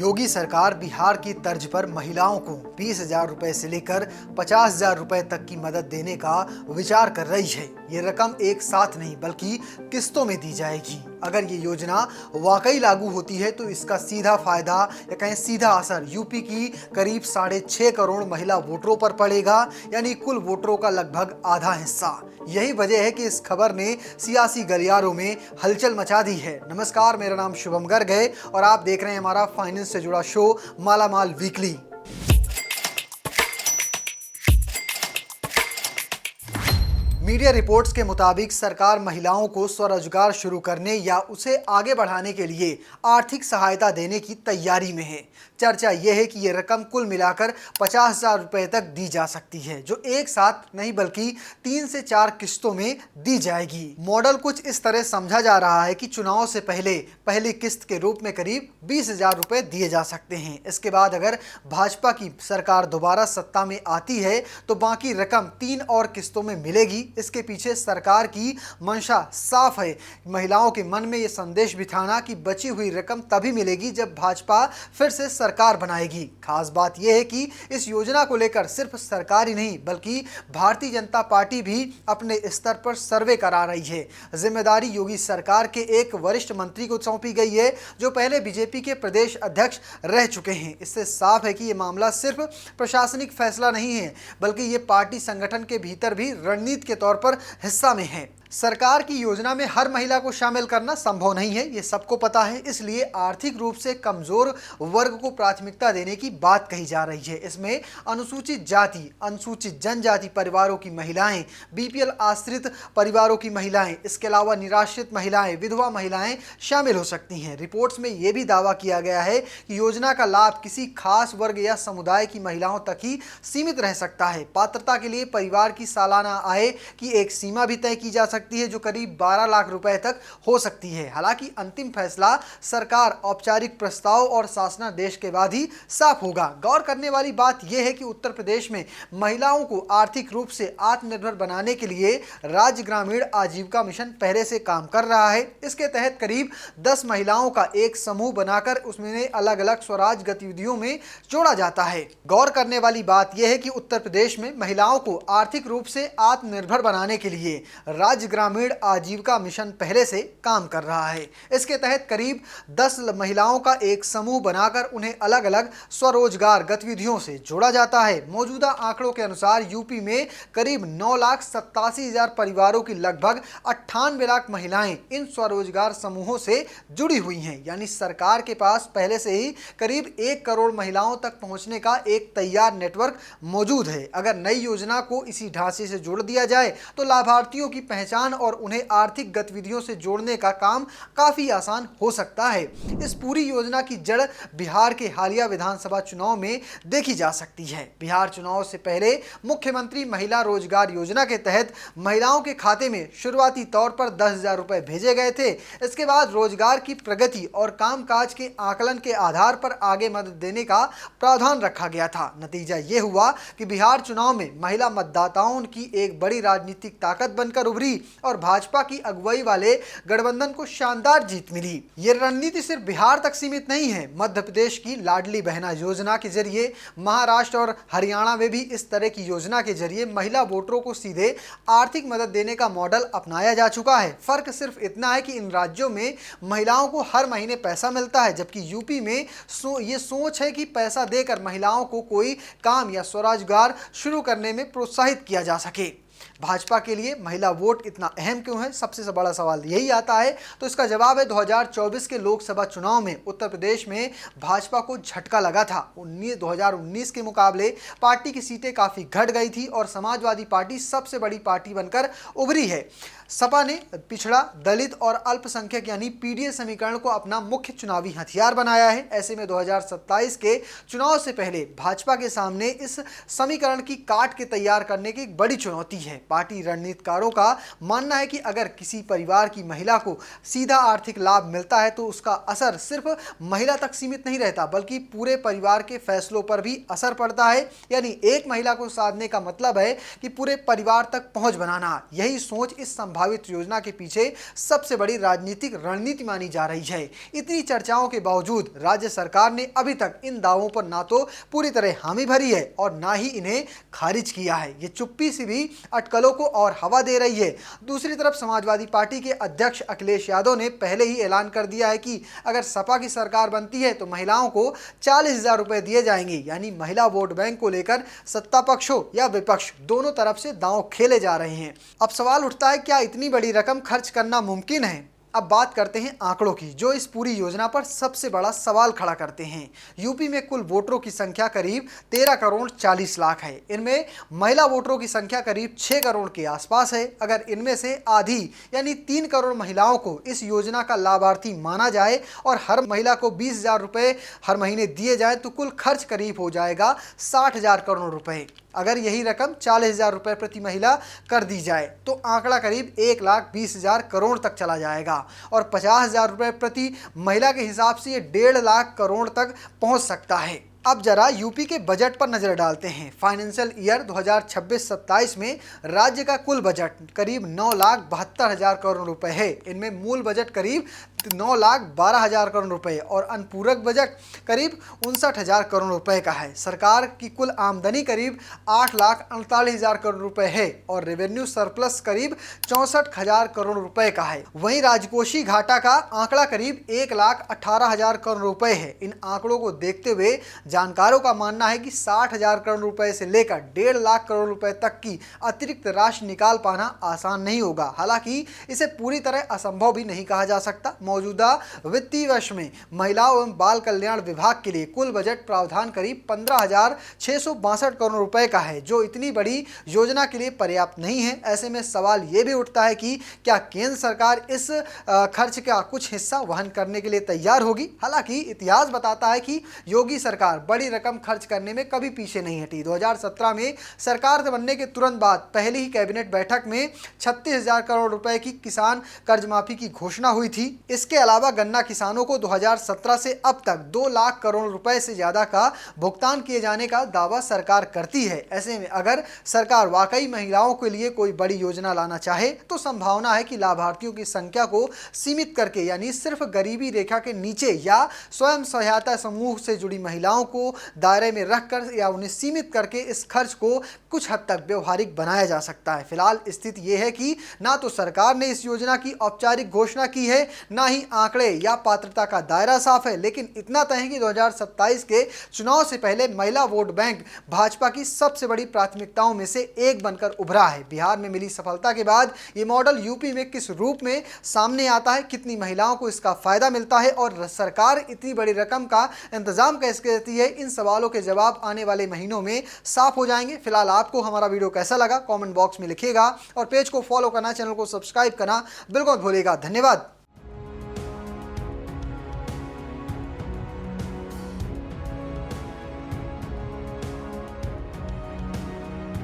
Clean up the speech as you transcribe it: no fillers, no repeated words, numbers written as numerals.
योगी सरकार बिहार की तर्ज पर महिलाओं को 20,000 रुपए से लेकर 50,000 रुपए तक की मदद देने का विचार कर रही है। ये रकम एक साथ नहीं बल्कि किस्तों में दी जाएगी। अगर ये योजना वाकई लागू होती है तो इसका सीधा फायदा या कहें सीधा असर यूपी की करीब 6.5 करोड़ महिला वोटरों पर पड़ेगा, यानी कुल वोटरों का लगभग आधा हिस्सा। यही वजह है कि इस खबर ने सियासी गलियारों में हलचल मचा दी है। नमस्कार, मेरा नाम शुभम गर्ग है और आप देख रहे हैं हमारा फाइनेंस से जुड़ा शो मालामाल वीकली। मीडिया रिपोर्ट्स के मुताबिक सरकार महिलाओं को स्वरोजगार शुरू करने या उसे आगे बढ़ाने के लिए आर्थिक सहायता देने की तैयारी में है। चर्चा यह है कि यह रकम कुल मिलाकर 50,000 रुपए तक दी जा सकती है, जो एक साथ नहीं बल्कि 3 से 4 किस्तों में दी जाएगी। मॉडल कुछ इस तरह समझा जा रहा है कि चुनाव से पहले पहली किस्त के रूप में करीब 20,000 रुपए दिए जा सकते हैं। इसके बाद अगर भाजपा की सरकार दोबारा सत्ता में आती है तो बाकी रकम 3 और किस्तों में मिलेगी। इसके पीछे सरकार की मंशा साफ है। महिलाओं के मन में यह संदेश बिठाना कि बची हुई रकम तभी मिलेगी जब भाजपा फिर से सरकार बनाएगी। खास बात यह है कि इस योजना को लेकर सिर्फ सरकार ही नहीं बल्कि भारतीय जनता पार्टी भी अपने स्तर पर सर्वे करा रही है। जिम्मेदारी योगी सरकार के एक वरिष्ठ मंत्री को सौंपी गई है जो पहले बीजेपी के प्रदेश अध्यक्ष रह चुके हैं। इससे साफ है कि यह मामला सिर्फ प्रशासनिक फैसला नहीं है बल्कि यह पार्टी संगठन के भीतर भी रणनीति के तौर पर हिस्सा में है। सरकार की योजना में हर महिला को शामिल करना संभव नहीं है, ये सबको पता है। इसलिए आर्थिक रूप से कमजोर वर्ग को प्राथमिकता देने की बात कही जा रही है। इसमें अनुसूचित जाति, अनुसूचित जनजाति परिवारों की महिलाएं, बीपीएल आश्रित परिवारों की महिलाएं, इसके अलावा निराश्रित महिलाएं, विधवा महिलाएं शामिल हो सकती हैं। रिपोर्ट्स में यह भी दावा किया गया है कि योजना का लाभ किसी खास वर्ग या समुदाय की महिलाओं तक ही सीमित रह सकता है। पात्रता के लिए परिवार की सालाना आय की एक सीमा भी तय की जा सकती है जो करीब 12 लाख रुपए तक हो सकती है। हालांकि अंतिम फैसला सरकार औपचारिक प्रस्ताव और शासनादेश के बाद ही साफ होगा। गौर करने वाली बात यह है कि उत्तर प्रदेश में महिलाओं को आर्थिक रूप से आत्मनिर्भर बनाने के लिए राज्य ग्रामीण आजीविका मिशन पहले से काम कर रहा है। इसके तहत करीब 10 महिलाओं का एक समूह बनाकर उसमें अलग अलग स्वराज गतिविधियों में जोड़ा जाता है। गौर करने वाली बात यह है कि उत्तर प्रदेश में महिलाओं को आर्थिक रूप से आत्मनिर्भर बनाने के लिए राज्य ग्रामीण आजीविका मिशन पहले से काम कर रहा है। इसके तहत करीब 10 महिलाओं का एक समूह बनाकर उन्हें अलग अलग स्वरोजगार गतिविधियों से जोड़ा जाता है। मौजूदा आंकड़ों के अनुसार यूपी में करीब 9,87,000 परिवारों की लगभग 98 लाख महिलाएं इन स्वरोजगार समूहों से जुड़ी हुई हैं। यानी सरकार के पास पहले से ही करीब 1 करोड़ महिलाओं तक पहुंचने का एक तैयार नेटवर्क मौजूद है। अगर नई योजना को इसी ढांचे से जोड़ दिया जाए तो लाभार्थियों की पहचान और उन्हें आर्थिक गतिविधियों से जोड़ने का काम काफी आसान हो सकता है। इस पूरी योजना की जड़ बिहार के हालिया विधानसभा चुनाव में देखी जा सकती है। बिहार चुनाव से पहले मुख्यमंत्री महिला रोजगार योजना के तहत महिलाओं के खाते में शुरुआती तौर पर 10,000 रुपए भेजे गए थे। इसके बाद रोजगार की प्रगति और कामकाज के आकलन के आधार पर आगे मदद देने का प्रावधान रखा गया था। नतीजा यह हुआ कि बिहार चुनाव में महिला मतदाताओं की एक बड़ी राजनीतिक ताकत बनकर उभरी और भाजपा की अगुवाई वाले गठबंधन को शानदार जीत मिली। ये रणनीति सिर्फ बिहार तक सीमित नहीं है। मध्य प्रदेश की लाडली बहना योजना के जरिए, महाराष्ट्र और हरियाणा में भी इस तरह की योजना के जरिए महिला वोटरों को सीधे आर्थिक मदद देने का मॉडल अपनाया जा चुका है। फर्क सिर्फ इतना है कि इन राज्यों में महिलाओं को हर महीने पैसा मिलता है, जबकि यूपी में ये सोच है कि पैसा देकर महिलाओं को कोई काम या स्वरोजगार शुरू करने में प्रोत्साहित किया जा सके। भाजपा के लिए महिला वोट इतना अहम क्यों है, सबसे बड़ा सवाल यही आता है। तो इसका जवाब है 2024 के लोकसभा चुनाव में उत्तर प्रदेश में भाजपा को झटका लगा था। 2019 के मुकाबले पार्टी की सीटें काफ़ी घट गई थी और समाजवादी पार्टी सबसे बड़ी पार्टी बनकर उभरी है। सपा ने पिछड़ा, दलित और अल्पसंख्यक यानी पीडीए समीकरण को अपना मुख्य चुनावी हथियार बनाया है। ऐसे में 2027 के चुनाव से पहले भाजपा के सामने इस समीकरण की काट के तैयार करने की एक बड़ी चुनौती है। पार्टी रणनीतिकारों का मानना है कि अगर किसी परिवार की महिला को सीधा आर्थिक लाभ मिलता है तो उसका असर सिर्फ महिला तक सीमित नहीं रहता, बल्कि पूरे परिवार के फैसलों पर भी असर पड़ता है। यानी एक महिला को साधने का मतलब है कि पूरे परिवार तक पहुंच बनाना। यही सोच इस संभावित योजना के पीछे सबसे बड़ी राजनीतिक रणनीति मानी जा रही है। इतनी चर्चाओं के बावजूद राज्य सरकार ने अभी तक इन दावों पर ना तो पूरी तरह हामी भरी है और ना ही इन्हें खारिज किया है। ये चुप्पी से भी अटकलों को और हवा दे रही है। दूसरी तरफ समाजवादी पार्टी के अध्यक्ष अखिलेश यादव ने पहले ही ऐलान कर दिया है कि अगर सपा की सरकार बनती है तो महिलाओं को 40,000 रुपए दिए जाएंगे। यानी महिला वोट बैंक को लेकर सत्ता पक्ष हो या विपक्ष, दोनों तरफ से दांव खेले जा रहे हैं। अब सवाल उठता है, क्या इतनी बड़ी रकम खर्च करना मुमकिन है? अब बात करते हैं आंकड़ों की, जो इस पूरी योजना पर सबसे बड़ा सवाल खड़ा करते हैं। यूपी में कुल वोटरों की संख्या करीब 13 करोड़ 40 लाख है। इनमें महिला वोटरों की संख्या करीब 6 करोड़ के आसपास है। अगर इनमें से आधी यानी 3 करोड़ महिलाओं को इस योजना का लाभार्थी माना जाए और हर महिला को 20,000 रुपये हर महीने दिए जाए तो कुल खर्च करीब हो जाएगा 60,000 करोड़ रुपए। अगर यही रकम 40,000 रुपये प्रति महिला कर दी जाए तो आंकड़ा करीब 1,20,000 करोड़ तक चला जाएगा और 50,000 रुपये प्रति महिला के हिसाब से ये 1.5 लाख करोड़ तक पहुंच सकता है। अब जरा यूपी के बजट पर नजर डालते हैं। फाइनेंशियल ईयर 2026-27 में राज्य का कुल बजट करीब 9,72,000 करोड़ रुपए है। इनमें मूल बजट करीब 9,12,000 करोड़ रुपए और अनुपूरक बजट करीब 59,000 करोड़ रुपए का है। सरकार की कुल आमदनी करीब 8,48,000 करोड़ रुपए है और रेवेन्यू सरप्लस करीब 64,000 करोड़ रुपए का है। वहीं राजकोषीय घाटा का आंकड़ा करीब 1,18,000 करोड़ रुपए है। इन आंकड़ों को देखते हुए जानकारों का मानना है कि 60,000 करोड़ रुपए से लेकर 1.5 लाख करोड़ रुपए तक की अतिरिक्त राशि निकाल पाना आसान नहीं होगा। हालांकि इसे पूरी तरह असंभव भी नहीं कहा जा सकता। मौजूदा वित्तीय वर्ष में महिलाओं एवं बाल कल्याण विभाग के लिए कुल बजट प्रावधान करीब 15,662 करोड़ रुपए का है, जो इतनी बड़ी योजना के लिए पर्याप्त नहीं है। ऐसे में सवाल ये भी उठता है कि क्या केंद्र सरकार इस खर्च का कुछ हिस्सा वहन करने के लिए तैयार होगी। हालांकि इतिहास बताता है कि योगी सरकार बड़ी रकम खर्च करने में कभी पीछे नहीं हटी। 2017 में सरकार बनने के तुरंत बाद पहली ही कैबिनेट बैठक में 36,000 करोड़ रुपए की किसान कर्ज माफी की घोषणा हुई थी। इसके अलावा गन्ना किसानों को 2017 से अब तक 2 लाख करोड़ रुपए से ज्यादा का भुगतान किए जाने का दावा सरकार करती है। ऐसे में अगर सरकार वाकई महिलाओं के लिए कोई बड़ी योजना लाना चाहे तो संभावना है कि लाभार्थियों की संख्या को सीमित करके, यानी सिर्फ गरीबी रेखा के नीचे या स्वयं सहायता समूह से जुड़ी महिलाओं को दायरे में रखकर या उन्हें सीमित करके इस खर्च को कुछ हद तक व्यवहारिक बनाया जा सकता है। फिलहाल स्थिति यह है कि ना तो सरकार ने इस योजना की औपचारिक घोषणा की है, ना ही आंकड़े या पात्रता का दायरा साफ है। लेकिन इतना तय है कि 2027 के चुनाव से पहले महिला वोट बैंक भाजपा की सबसे बड़ी प्राथमिकताओं में से एक बनकर उभरा है। बिहार में मिली सफलता के बाद ये मॉडल यूपी में किस रूप में सामने आता है, कितनी महिलाओं को इसका फायदा मिलता है और सरकार इतनी बड़ी रकम का इंतजाम कैसे करती है, इन सवालों के जवाब आने वाले महीनों में साफ हो जाएंगे। फिलहाल आपको हमारा वीडियो कैसा लगा कमेंट बॉक्स में लिखिएगा और पेज को फॉलो करना, चैनल को सब्सक्राइब करना बिल्कुल मत भूलिएगा। धन्यवाद।